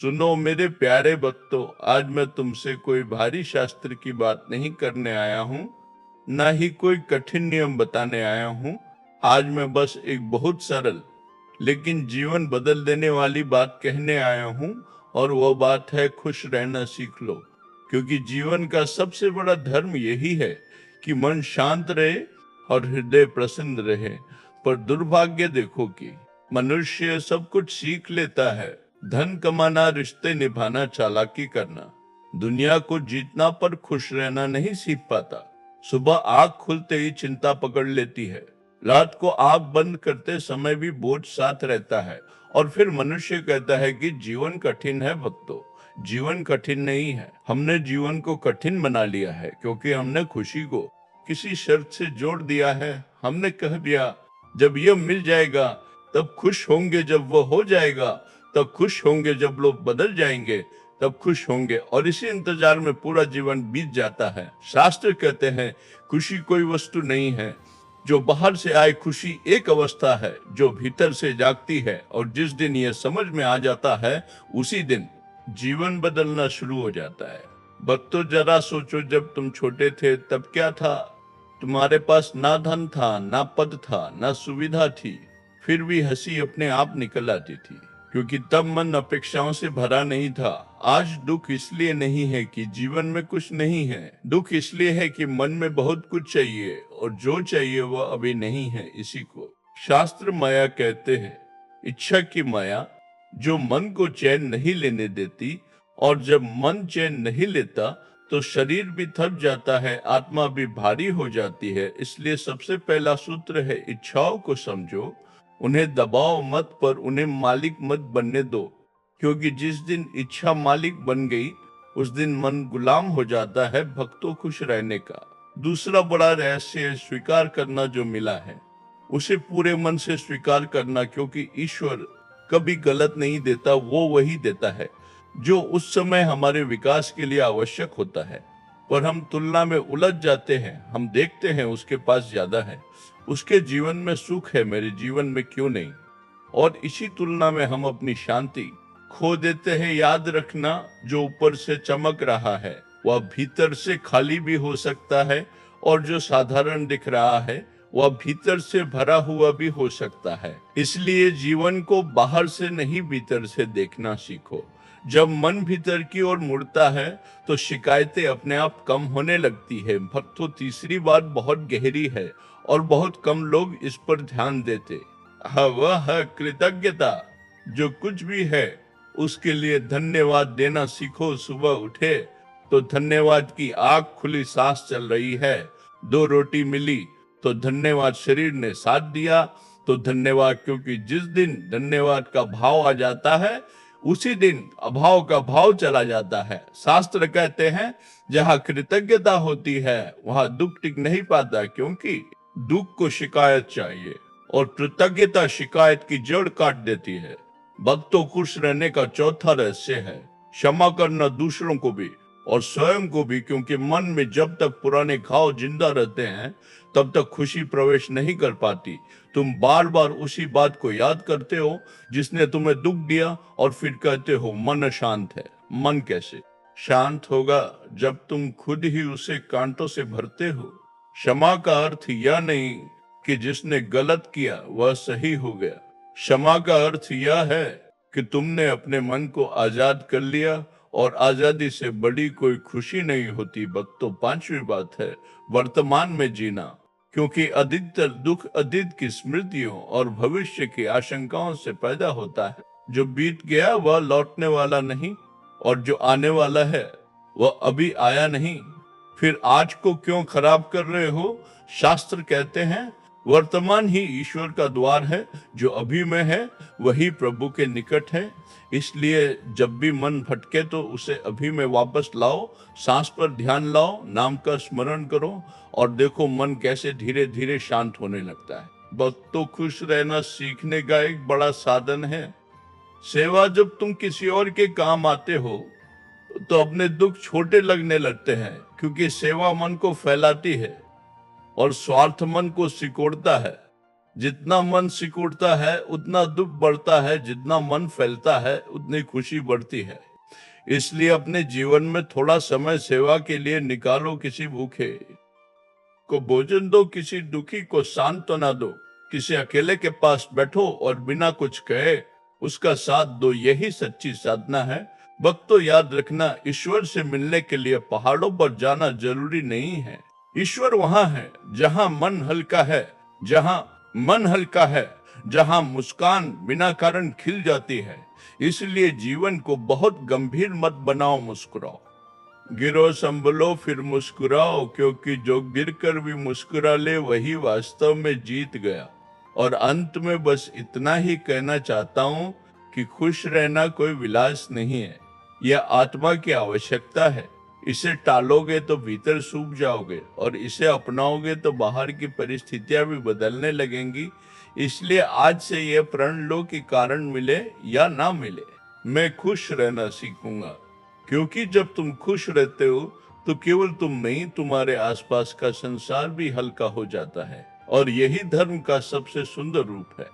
सुनो मेरे प्यारे भक्तों, आज मैं तुमसे कोई भारी शास्त्र की बात नहीं करने आया हूँ, ना ही कोई कठिन नियम बताने आया हूँ। आज मैं बस एक बहुत सरल लेकिन जीवन बदल देने वाली बात कहने आया हूँ, और वह बात है खुश रहना सीख लो। क्योंकि जीवन का सबसे बड़ा धर्म यही है कि मन शांत रहे और हृदय प्रसन्न रहे। पर दुर्भाग्य देखो कि मनुष्य सब कुछ सीख लेता है, धन कमाना, रिश्ते निभाना, चालाकी करना, दुनिया को जीतना, पर खुश रहना नहीं सीख पाता। सुबह आंख खुलते ही चिंता पकड़ लेती है, रात को आंख बंद करते समय भी बोझ साथ रहता है। और फिर मनुष्य कहता है कि जीवन कठिन है। भक्तों, जीवन कठिन नहीं है। हमने जीवन को कठिन बना लिया है क्योंकि हमने खुशी को किसी शर्त से जोड़ दिया है। हमने कह दिया जब यह मिल जाएगा तब खुश होंगे, जब वह हो जाएगा तब खुश होंगे, जब लोग बदल जाएंगे तब खुश होंगे, और इसी इंतजार में पूरा जीवन बीत जाता है। शास्त्र कहते हैं खुशी कोई वस्तु नहीं है, जो बाहर से आए खुशी एक अवस्था है जो भीतर से जागती है, और जिस दिन यह समझ में आ जाता है उसी दिन जीवन बदलना शुरू हो जाता है। भक्तों, जरा सोचो, जब तुम छोटे थे तब क्या था? तुम्हारे पास ना धन था, ना पद था, ना सुविधा थी, फिर भी हंसी अपने आप निकल आती थी, क्योंकि तब मन अपेक्षाओं से भरा नहीं था। आज दुख इसलिए नहीं है कि जीवन में कुछ नहीं है, दुख इसलिए है कि मन में बहुत कुछ चाहिए, और जो चाहिए वह अभी नहीं है। इसी को शास्त्र माया कहते हैं, इच्छा की माया, जो मन को चैन नहीं लेने देती। और जब मन चैन नहीं लेता तो शरीर भी थक जाता है, आत्मा भी भारी हो जाती है। इसलिए सबसे पहला सूत्र है, इच्छाओं को समझो, उन्हें दबाओ मत, पर उन्हें मालिक मत बनने दो। क्योंकि जिस दिन इच्छा मालिक बन गई उस दिन मन गुलाम हो जाता है भक्तों खुश रहने का। दूसरा बड़ा रहस्य है स्वीकार करना, जो मिला है उसे पूरे मन से स्वीकार करना, क्योंकि ईश्वर कभी गलत नहीं देता, वो वही देता है जो उस समय हमारे विकास के लिए आवश्यक होता है। पर हम तुलना में उलझ जाते हैं, हम देखते हैं उसके पास ज्यादा है, उसके जीवन में सुख है, मेरे जीवन में क्यों नहीं? और इसी तुलना में हम अपनी शांति खो देते हैं। याद रखना, जो ऊपर से चमक रहा है वह भीतर से खाली भी हो सकता है, और जो साधारण दिख रहा है वह भीतर से भरा हुआ भी हो सकता है। इसलिए जीवन को बाहर से नहीं, भीतर से देखना सीखो। जब मन भीतर की ओर मुड़ता है तो शिकायतें अपने आप कम होने लगती है। भक्तों, तीसरी बात बहुत गहरी है और बहुत कम लोग इस पर ध्यान देते। वह है कृतज्ञता। जो कुछ भी है उसके लिए धन्यवाद देना सीखो। सुबह उठे तो धन्यवाद की आंख खुली, सांस चल रही है, दो रोटी मिली तो धन्यवाद, शरीर ने साथ दिया तो धन्यवाद। क्योंकि जिस दिन धन्यवाद का भाव आ जाता है उसी दिन अभाव का भाव चला जाता है। शास्त्र कहते हैं जहां कृतज्ञता होती है वहां दुख टिक नहीं पाता, क्योंकि दुख को शिकायत चाहिए और कृतज्ञता शिकायत की जड़ काट देती है। भक्तों, खुश रहने का चौथा रहस्य है क्षमा करना, दूसरों को भी और स्वयं को भी। क्योंकि मन में जब तक पुराने घाव जिंदा रहते हैं तब तक खुशी प्रवेश नहीं कर पाती। तुम बार बार उसी बात को याद करते हो जिसने तुम्हें दुख दिया, और फिर कहते हो मन अशांत है। मन कैसे शांत होगा जब तुम खुद ही उसे कांटों से भरते हो? क्षमा का अर्थ यह नहीं कि जिसने गलत किया वह सही हो गया। क्षमा का अर्थ यह है कि तुमने अपने मन को आजाद कर लिया, और आजादी से बड़ी कोई खुशी नहीं होती। भक्तों, पांचवी बात है वर्तमान में जीना। क्योंकि अधिकतर दुख अतीत की स्मृतियों और भविष्य की आशंकाओं से पैदा होता है। जो बीत गया वह लौटने वाला नहीं, और जो आने वाला है वह अभी आया नहीं। फिर आज को क्यों खराब कर रहे हो? शास्त्र कहते हैं वर्तमान ही ईश्वर का द्वार है, जो अभी में है वही प्रभु के निकट है। इसलिए जब भी मन भटके तो उसे अभी में वापस लाओ, सांस पर ध्यान लाओ, नाम का स्मरण करो, और देखो मन कैसे धीरे धीरे शांत होने लगता है। भक्तों, खुश रहना सीखने का एक बड़ा साधन है सेवा। जब तुम किसी और के काम आते हो तो अपने दुख छोटे लगने लगते हैं, क्योंकि सेवा मन को फैलाती है और स्वार्थ मन को सिकोड़ता है। जितना मन सिकुड़ता है उतना दुख बढ़ता है, जितना मन फैलता है उतनी खुशी बढ़ती है। इसलिए अपने जीवन में थोड़ा समय सेवा के लिए निकालो। किसी भूखे को भोजन दो, किसी दुखी को सांत्वना दो, किसी अकेले के पास बैठो और बिना कुछ कहे उसका साथ दो। यही सच्ची साधना है। भक्तों, याद रखना, ईश्वर से मिलने के लिए पहाड़ों पर जाना जरूरी नहीं है। ईश्वर वहां है जहां मन हल्का है, जहां मन हल्का है, जहां मुस्कान बिना कारण खिल जाती है। इसलिए जीवन को बहुत गंभीर मत बनाओ, मुस्कुराओ। गिरो संभलो फिर मुस्कुराओ, क्योंकि जो गिरकर भी मुस्कुरा ले वही वास्तव में जीत गया। और अंत में बस इतना ही कहना चाहता हूँ कि खुश रहना कोई विलास नहीं है, यह आत्मा की आवश्यकता है। इसे टालोगे तो भीतर सूख जाओगे, और इसे अपनाओगे तो बाहर की परिस्थितियां भी बदलने लगेंगी। इसलिए आज से यह प्रण लो कि कारण मिले या ना मिले, मैं खुश रहना सीखूंगा। क्योंकि जब तुम खुश रहते हो तो केवल तुम नहीं, तुम्हारे आसपास का संसार भी हल्का हो जाता है। और यही धर्म का सबसे सुंदर रूप है।